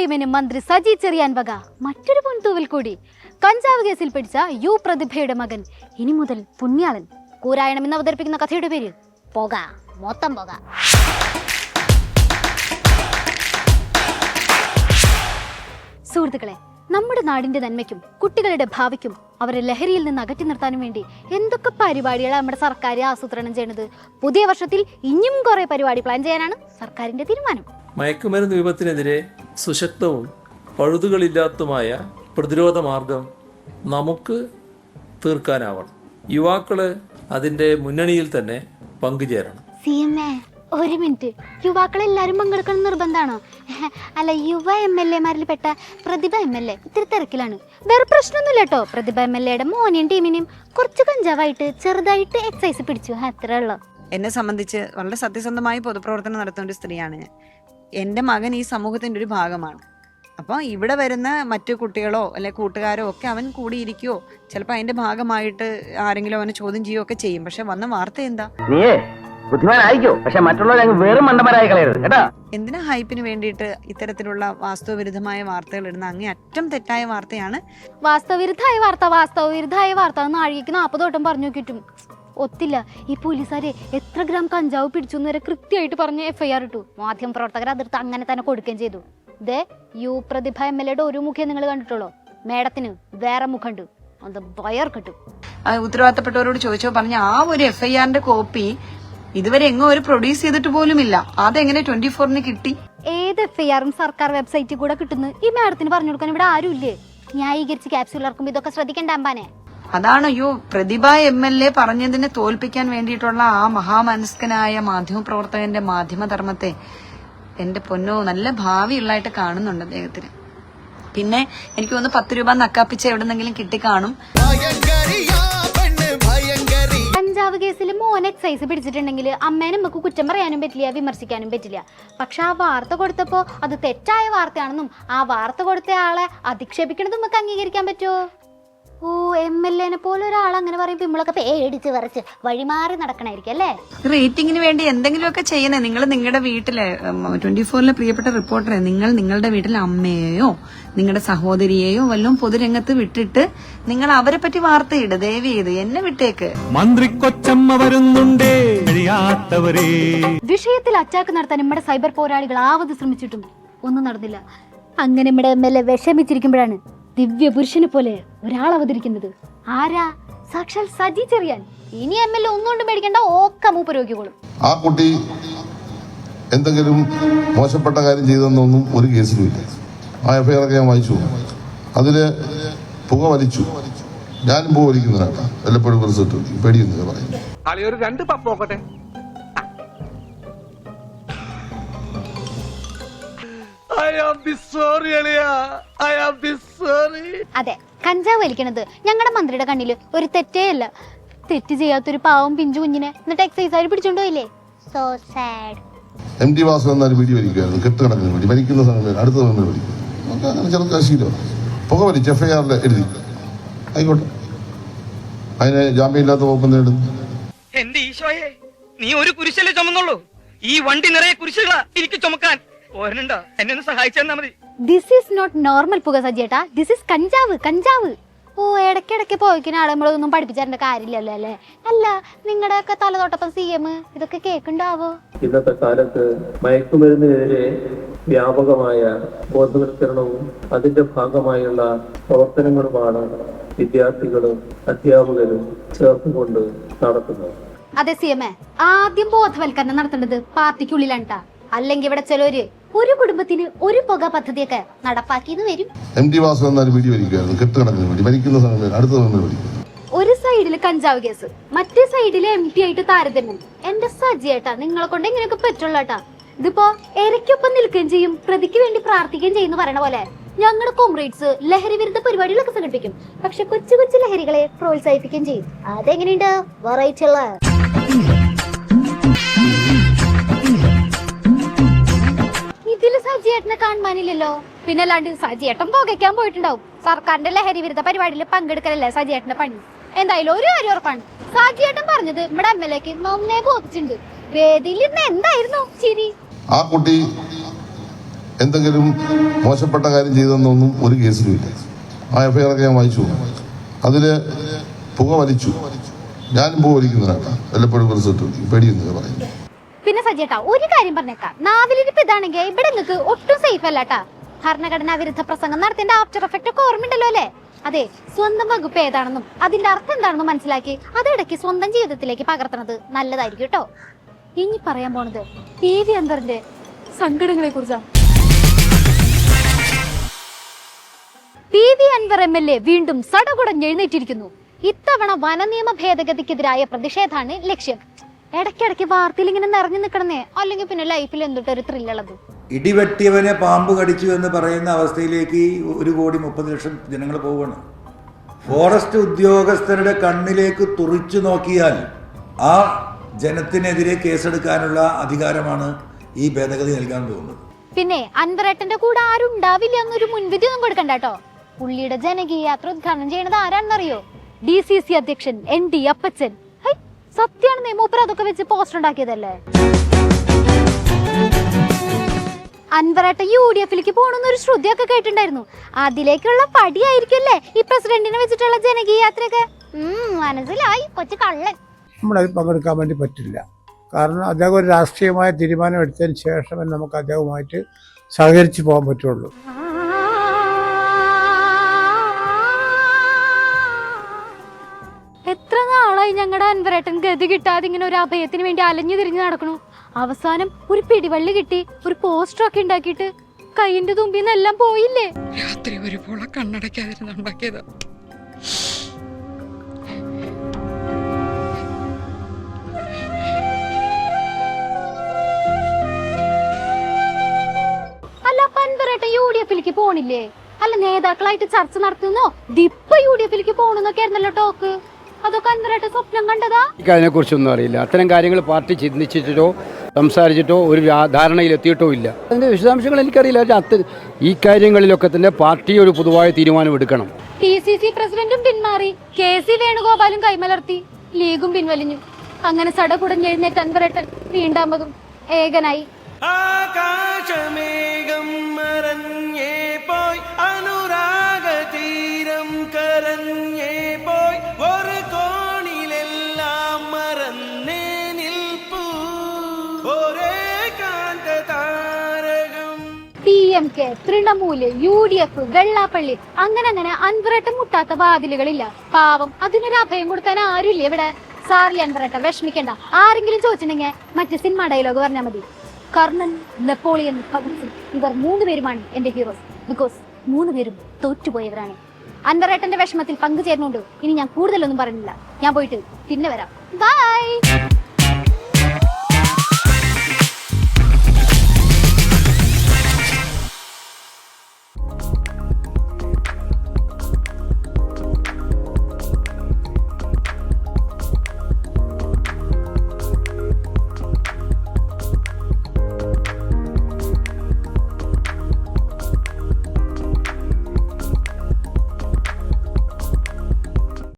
ടീമിന് മന്ത്രി സജി ചെറിയാൻ വക മറ്റൊരു പൊൻതൂവിൽ കൂടി. കഞ്ചാവ് കേസിൽ പിടിച്ച യു പ്രതിഭയുടെ മകൻ ഇനി മുതൽ പുണ്യാളൻ. കൂരായണം എന്ന് അവതരിപ്പിക്കുന്ന കഥയുടെ പേര് പോക, മൊത്തം പോക. സുഹൃത്തുക്കളെ, നമ്മുടെ നാടിന്റെ നന്മയ്ക്കും കുട്ടികളുടെ ഭാവിക്കും അവരെ ലഹരിയിൽ നിന്ന് അകറ്റി നിർത്താനും വേണ്ടി എന്തൊക്കെ പരിപാടികളാണ് നമ്മുടെ സർക്കാർ ആസൂത്രണം ചെയ്യുന്നത്. പുതിയ വർഷത്തിൽ ഇനിയും കുറെ പരിപാടി പ്ലാൻ ചെയ്യാനാണ് സർക്കാരിന്റെ തീരുമാനം. മയക്കുമരുന്ന് വിപത്തിനെതിരെ സുശക്തവും പഴുതുകളില്ലാത്തതുമായ പ്രതിരോധ മാർഗം നമുക്ക് തീർക്കാനാവണം. യുവാക്കള് അതിന്റെ മുന്നണിയിൽ തന്നെ പങ്കുചേരണം. ഒരു മിനിറ്റ്, യുവാക്കളെല്ലാരും പങ്കെടുക്കണം നിർബന്ധമാണോ? അല്ല, യുവ MLA-മാരിൽ പെട്ട പ്രതിഭ MLA ഇത്തിരി തിരക്കിലാണ്. വേറെ പ്രശ്നമൊന്നുമില്ല കേട്ടോ. പ്രതിഭ MLA-യുടെ മോനെയും ടീമിനെയും കുറച്ച് കഞ്ചാവായിട്ട് ചെറുതായിട്ട് എക്സസൈസ് പിടിച്ചു, അത്രേ ഉള്ളൂ. എന്നെ സംബന്ധിച്ച് വളരെ സത്യസന്ധമായി പൊതുപ്രവർത്തനം നടത്തുന്ന ഒരു സ്ത്രീയാണ് ഞാൻ. എൻ്റെ മകൻ ഈ സമൂഹത്തിൻ്റെ ഒരു ഭാഗമാണ്. അപ്പോൾ ഇവിടെ വരുന്ന മറ്റു കുട്ടികളോ അല്ലെ കൂട്ടുകാരോ ഒക്കെ അവൻ കൂടിയിരിക്കുകയോ ചിലപ്പോൾ അതിൻ്റെ ഭാഗമായിട്ട് ആരെങ്കിലും അവനെ ചോദ്യം ചെയ്യുകയോ ഒക്കെ ചെയ്യും. പക്ഷെ വന്ന വാർത്ത എന്താ? എന്തിനാ ഹൈപ്പിന് വേണ്ടിയിട്ട് ഇത്തരത്തിലുള്ള വാസ്തവവിരുദ്ധമായ വാർത്തകൾ ഇടുന്ന? അങ്ങേ അറ്റം തെറ്റായ വാർത്തയാണ്. വാസ്തവവിരുദ്ധമായ വാർത്ത നാഴികയ്ക്ക് 40 വട്ടം പറഞ്ഞു നോക്കിയിട്ടും ഒത്തില്ല. ഈ പോലീസുകാരെ എത്ര ഗ്രാം കഞ്ചാവ് പിടിച്ചു വരെ കൃത്യമായിട്ട് പറഞ്ഞ് FIR ഇട്ടു. മാധ്യമ പ്രവർത്തകർ അതിർത്ത് അങ്ങനെ തന്നെ കൊടുക്കുകയും ചെയ്തു. ദേ, യു പ്രതിഭ MLA-യുടെ ഒരു മുഖം നിങ്ങൾ കണ്ടിട്ടുള്ളൂ, മേഡത്തിന് വേറെ മുഖമുണ്ട്, അത് ബയർ കിട്ടും. ഉത്തരവാദിത്തപ്പെട്ടവരോട് ചോദിച്ചോ പറഞ്ഞ ആ ഒരു FIR-ന്റെ കോപ്പി ഇതുവരെ എങ്ങോ ഒരു പ്രൊഡ്യൂസ് ചെയ്തിട്ട് പോലുമില്ല. അതെങ്ങനെ 24-ന് കിട്ടി? ഏത് FIR-ഉം സർക്കാർ വെബ്സൈറ്റിൽ കൂടെ കിട്ടുന്നു. ഈ മേഡത്തിന് പറഞ്ഞു കൊടുക്കാൻ ഇവിടെ ആരും ഇല്ലേ? ന്യായീകരിച്ച് ക്യാപ്സ്യൂൾ ഇറക്കുമ്പോൾ ഇതൊക്കെ ശ്രദ്ധിക്കണ്ട അമ്പാനെ. അതാണ് പ്രതിഭ MLA പറഞ്ഞതിനെ തോൽപ്പിക്കാൻ വേണ്ടിയിട്ടുള്ള ആ മഹാമനസ്കനായ മാധ്യമപ്രവർത്തകന്റെ മാധ്യമധർമ്മത്തെ എന്റെ പൊന്നോ നല്ല ഭാവിയുള്ളതായിട്ട് കാണുന്നുണ്ട് അദ്ദേഹത്തിന്. പിന്നെ എനിക്ക് തോന്നുന്നു 10 രൂപ നക്കാപ്പിച്ച എവിടെന്നെങ്കിലും കിട്ടിക്കാണും. കഞ്ചാവ് കേസിൽ മോൻ എക്സൈസ് പിടിച്ചിട്ടുണ്ടെങ്കിൽ അമ്മേനും നമുക്ക് കുറ്റം പറയാനും പറ്റില്ല, വിമർശിക്കാനും പറ്റില്ല. പക്ഷെ ആ വാർത്ത കൊടുത്തപ്പോ അത് തെറ്റായ വാർത്തയാണെന്നും ആ വാർത്ത കൊടുത്ത ആളെ അധിക്ഷേപിക്കണത് നമുക്ക് അംഗീകരിക്കാൻ പറ്റുമോ? ഓ, MLA-നെ പോലെ ഒരാൾ അങ്ങനെ പറയുമ്പോ നമ്മളൊക്കെ പേടിച്ച് വരച്ച് വഴിമാറി നടക്കണായിരിക്കും അല്ലേ? റേറ്റിംഗിന് വേണ്ടി എന്തെങ്കിലുമൊക്കെ ചെയ്യണേ. നിങ്ങൾ നിങ്ങളുടെ വീട്ടിലെ 24-ലെ പ്രിയപ്പെട്ട റിപ്പോർട്ടറെ, നിങ്ങൾ നിങ്ങളുടെ വീട്ടിലെ അമ്മയെയോ നിങ്ങളുടെ സഹോദരിയെയോ വല്ലതും പൊതുരംഗത്ത് വിട്ടിട്ട് നിങ്ങൾ അവരെ പറ്റി വാർത്തയിട്. ദയവ് ചെയ്ത് എന്നെ വിട്ടേക്ക്. മന്ത്രി കൊച്ചമ്മ വരുന്നുണ്ടേ കഴിയാത്തവരെ. വിഷയത്തിൽ അറ്റാക്ക് നടത്താൻ നമ്മുടെ സൈബർ പോരാളികൾ ആവത് ശ്രമിച്ചിട്ടും ഒന്നും നടന്നില്ല. അങ്ങനെ നമ്മുടെ MLA വിഷമിച്ചിരിക്കുമ്പോഴാണ് ദിവ്യ പുരുഷനെ പോലെ ഒരാൾ അവതരിക്കുന്നത്. ആരാ? സാക്ഷാൽ സജി ചെറിയാൻ. ഇനി MLA ഒന്നുകൊണ്ടും പേടിക്കേണ്ട, ഒക്കെ മൂപ്പരോഗ്യകളും. ആ കുട്ടി എന്തെങ്കിലും മോശപ്പെട്ട കാര്യം ചെയ്തെന്നൊന്നും ഒരു കേസിലുമില്ല. ആ FIR ഒക്കെ ഞാൻ വായിച്ചു. അതില് പുക വലിച്ചു. ഞാനും പുക വലിക്കുന്നതിനാണ് വല്ലപ്പോഴും റിസൾട്ട് പേടിയുന്നത് പറയുന്നത്. അതെ, കഞ്ചാവ് വലിക്കണത് ഞങ്ങളുടെ മന്ത്രിയുടെ കണ്ണില് ഒരു തെറ്റേ അല്ല. തെറ്റ് ചെയ്യാത്തൊരു പാവം പിഞ്ചു കുഞ്ഞിനെ എന്നിട്ട് എക്സൈസ് ആയിട്ട് പിടിച്ചോണ്ടുപോയില്ലേ? So sad. MT വാസു എന്നാലും വീഡിയോ വലിക്കുമായിരുന്നു. കെട്ടുകണക്കിന് വേണ്ടി വലിക്കുന്ന സമയത്ത് അടുത്ത സമയം വലിക്കും. നമുക്ക് അങ്ങനെ ചെറുക്കാശീലോ പുക വലിച്ച് FIR എഴുതി ആയിക്കോട്ടെ. അതിന് ജാമ്യമില്ലാത്ത വകുപ്പ് നേടുന്നു. എന്റെ ഈശോയെ, നീ ഒരു കുരിശല്ലേ ചുമന്നുള്ളൂ? ഈ വണ്ടി നിറയെ കുരിശുകളാ എനിക്ക് ചുമക്കാൻ. ഓരനുണ്ടോ? എന്നെ ഒന്ന് സഹായിച്ചാൽ മതി. ദിസ് ഈസ് നോട്ട് നോർമൽ പുക സജിയേട്ടാ, ദിസ് ഈസ് കഞ്ചാവ്. ഓ, ഇടയ്ക്കിടയ്ക്ക് പോയിക്കുന്ന ആളെ നമ്മളൊന്നും പഠിപ്പിച്ചേണ്ട കാര്യമില്ലല്ലോ അല്ലേ? അല്ല, നിങ്ങളുടെ ഒക്കെ തലതൊട്ടപ്പം CM ഇതൊക്കെ കേൾക്കുന്നുണ്ടാവോ? ഇന്നത്തെ കാലത്ത് മയക്കുമരുന്നിനെതിരെ വ്യാപകമായ ബോധവൽക്കരണവും അതിന്റെ ഭാഗമായുള്ള പ്രവർത്തനങ്ങളുമാണ് വിദ്യാർത്ഥികളും അധ്യാപകരും ചേർത്തുകൊണ്ട് നടത്തുന്നത്. അതെ CM, ആദ്യം ബോധവൽക്കരണം നടത്തേണ്ടത് പാർട്ടിക്കുള്ളിലാണ്. അല്ലെങ്കിൽ ഇവിടെ ചിലര് ഒരു കുടുംബത്തിന് ഒരു പുക പദ്ധതിയൊക്കെ നടപ്പാക്കിന്ന് വരും. MT വാസു എന്നാലും വീഡിയോ വലിക്കുമായിരുന്നു. കെട്ടുകണക്കിന് വേണ്ടി വലിക്കുന്ന സമയത്ത് അടുത്ത സമയം വലിക്കും. ഒരു സൈഡില് കഞ്ചാവ് കേസ്, മറ്റേ സൈഡില് MP ആയിട്ട് താരതമ്യം. എന്റെ സജിയേട്ടാ, നിങ്ങളെ കൊണ്ട് ഇങ്ങനെയൊക്കെ പറ്റുള്ളൂട്ടാ. ഇതിപ്പോ ഇരയ്ക്കൊപ്പം നിൽക്കുകയും ചെയ്യും, പ്രതിക്ക് വേണ്ടി പ്രാർത്ഥിക്കുകയും ചെയ്യുന്ന പറയണ പോലെ ഞങ്ങളുടെ കോംറേഡ്സ് ലഹരി വിരുദ്ധ പരിപാടികളൊക്കെ സംഘടിപ്പിക്കും. പക്ഷെ കൊച്ചു കൊച്ചു ലഹരികളെ പ്രോത്സാഹിപ്പിക്കുകയും ചെയ്യും. അതെങ്ങനെയുണ്ട്? വെറൈറ്റി ഉള്ള ഇതില് സജിയേട്ടനെ കാണുവാനില്ലല്ലോ. പിന്നെ അല്ലാണ്ട് സജിയേട്ടൻ പുകയ്ക്കാൻ പോയിട്ടുണ്ടാവും. സർക്കാരിന്റെ ലഹരി വിരുദ്ധ പരിപാടിയിൽ പങ്കെടുക്കലല്ലേ സജിയേട്ടന്റെ പണി. എന്തായാലും ഒരു കാര്യം ഉറപ്പാണ്, സജിയേട്ടൻ പറഞ്ഞത് നമ്മുടെ MLA-ക്ക് നന്നേ ബോധിച്ചിട്ടുണ്ട്. വേദിയിൽ ഇന്ന് എന്തായിരുന്നു ചിരി. ആ കുട്ടി എന്തെങ്കിലും മോശപ്പെട്ട കാര്യം ചെയ്തെന്നൊന്നും ഒരു കേസിലുമില്ല. ആ എഫ്ഐആർ ഒക്കെ ഞാൻ വായിച്ചു. അതില് പുക വലിച്ചു. ഞാനും പുക വലിക്കുന്നതിനാണ് വല്ലപ്പോഴും റിസൾട്ട് പേടിയെന്ന് പറയുന്നു. പിന്നെ സജിയേട്ടാ ഒരു കാര്യം പറഞ്ഞേക്കാം, നാവിലിരിപ്പ് ഇതാണെങ്കിൽ ഇവിടെ നിങ്ങൾക്ക് ഒട്ടും സേഫ് അല്ലാട്ടാ. ഭരണഘടനാ വിരുദ്ധ പ്രസംഗം നടത്തേണ്ട ആഫ്റ്റർ എഫക്റ്റ് ഒക്കെ ഓർമ്മയുണ്ടല്ലോ അല്ലേ? അതെ, സ്വന്തം വകുപ്പ് ഏതാണെന്നും അതിന്റെ അർത്ഥം എന്താണെന്നും മനസ്സിലാക്കി അതിടയ്ക്ക് സ്വന്തം ജീവിതത്തിലേക്ക് പകർത്തുന്നത് നല്ലതായിരിക്കും കേട്ടോ. ഇനി പറയാൻ പോണത് PV അൻവറിന്റെ സങ്കടങ്ങളെ കുറിച്ചാണ്. PV അൻവർ MLA വീണ്ടും സടകുടഞ്ഞെഴുന്നേറ്റിരിക്കുന്നു. ഇത്തവണ വനനിയമ ഭേദഗതിക്കെതിരായ പ്രതിഷേധാണ് ലക്ഷ്യം. ഇടയ്ക്കിടയ്ക്ക് വാർത്തയിൽ ഇങ്ങനെ നിറഞ്ഞു നിൽക്കണമെന്നേ, അല്ലെങ്കിൽ പിന്നെ ലൈഫിൽ എന്തൊട്ടൊരു ത്രില്ലുള്ളത്. ഇടിവെട്ടിയവനെ പാമ്പ് കടിച്ചു എന്ന് പറയുന്ന അവസ്ഥയിലേക്ക് 1,30,00,000 ജനങ്ങൾ പോവുകയാണ്. ഫോറസ്റ്റ് ഉദ്യോഗസ്ഥരുടെ കണ്ണിലേക്ക് തുറിച്ചു നോക്കിയാൽ ആ ജനത്തിനെതിരെ കേസെടുക്കാനുള്ള അധികാരമാണ് ഈ ഭേദഗതി നൽകാൻ പോകുന്നത്. പിന്നെ അൻവറേട്ടന്റെ കൂടെ ആരും ഉണ്ടാവില്ല എന്നൊരു മുൻവിധി ഒന്നും കൊടുക്കണ്ട കേട്ടോ. പുള്ളിയുടെ ജനകീയ യാത്ര ഉദ്ഘാടനം ചെയ്യുന്നത് ആരാണെന്നറിയോ? DCC അധ്യക്ഷൻ ND അപ്പച്ചൻ. സത്യാണെന്നേ, മൂപ്പർ അതൊക്കെ വെച്ച് പോസ്റ്റർ ഉണ്ടാക്കിയതല്ലേ. അൻവറേട്ട UDF-ലേക്ക് പോകണമെന്നൊരു ശ്രുതിയൊക്കെ കേട്ടിട്ടുണ്ടായിരുന്നു. അതിലേക്കുള്ള പടിയായിരിക്കുമല്ലേ ഈ പ്രസിഡന്റിനെ വെച്ചിട്ടുള്ള ജനകീയ യാത്രയൊക്കെ. മനസ്സിലായി, കൊച്ചു കള്ളൻ. നമ്മളത് പങ്കെടുക്കാൻ വേണ്ടി പറ്റില്ല. കാരണം അദ്ദേഹം ഒരു രാഷ്ട്രീയമായ തീരുമാനം എടുത്തതിന് ശേഷം നമുക്ക് അദ്ദേഹവുമായിട്ട് സഹകരിച്ച് പോകാൻ പറ്റുള്ളൂ. എത്ര നാളായി ഞങ്ങളുടെ അൻവറേട്ടൻ ഗതി കിട്ടാതെ ഇങ്ങനെ ഒരു അഭയത്തിന് വേണ്ടി അലഞ്ഞു തിരിഞ്ഞു നടക്കണു. അവസാനം ഒരു പിടിവള്ളി കിട്ടി, ഒരു പോസ്റ്റർ ഒക്കെ ഉണ്ടാക്കിയിട്ട് കൈയിന്റെ തുമ്പിന്ന് എല്ലാം പോയില്ലേ. രാത്രി ഒരു പോള കണ്ണടയ്ക്കാതിരുന്നുണ്ടാക്കിയതാ. അല്ല, അൻവറേട്ടൻ UDF-ലേക്ക് പോണില്ലേ? അല്ല, നേതാക്കളായിട്ട് ചർച്ച നടത്തുന്നോ ദിപ്പ UDF-ലേക്ക് പോണെന്നൊക്കെ ആയിരുന്നല്ലോ ടോക്ക്. അതൊക്കെ അൻവറേട്ടൻ സ്വപ്നം കണ്ടതാ? അതിനെ കുറിച്ചൊന്നും അറിയില്ല. അത്തരം കാര്യങ്ങൾ പാർട്ടി ചിന്തിച്ചിട്ടോ സംസാരിച്ചിട്ടോ ഒരു ധാരണയിൽ എത്തിയിട്ടോ ഇല്ല. അതിന്റെ വിശദാംശങ്ങൾ എനിക്കറിയില്ല. ഈ കാര്യങ്ങളിലൊക്കെ തന്നെ പാർട്ടി ഒരു പൊതുവായ തീരുമാനം എടുക്കണം. PCC പ്രസിഡന്റും പിന്മാറി, KC വേണുഗോപാലും കൈമലർത്തി, ലീഗും പിൻവലിഞ്ഞു. അങ്ങനെ സടകുടഞ്ഞെഴുന്നേറ്റ് അൻവറേട്ടൻ വീണ്ടാമതും ഏകനായി. ആകാശമേഘം മറഞ്ഞേ പോയി, അനുരാഗതീരം കരഞ്ഞേ പോയി, ഒരു കോണിലെല്ലാം മറന്നേ നിൽപ്പൂ ഒരേ കാന്ത താരകം. PMK, തൃണമൂല്, UDF, വെള്ളാപ്പള്ളി, അങ്ങനെ അൻവറേട്ടൻ മുട്ടാത്ത വാതിലുകളില്ല. പാവം, അതിനൊരു അഭയം കൊടുക്കാൻ ആരുമില്ല ഇവിടെ. സാറി അൻവറേട്ടൻ, വിഷമിക്കണ്ട. ആരെങ്കിലും ചോദിച്ചിട്ടുണ്ടെങ്കിൽ മറ്റു സിനിമ ഡയലോഗ് പറഞ്ഞാൽ മതി. കർണൻ, നെപ്പോളിയൻ, ഭഗത് സിംഗ്, ഇവർ 3 പേരുമാണ് എന്റെ ഹീറോസ്. ബിക്കോസ് 3 പേരും തോറ്റുപോയവരാണ്. അൻവറേട്ടന്റെ വിഷമത്തിൽ പങ്കുചേർന്നുകൊണ്ട് ഇനി ഞാൻ കൂടുതലൊന്നും പറയുന്നില്ല. ഞാൻ പോയിട്ട് പിന്നെ വരാം. ബൈ.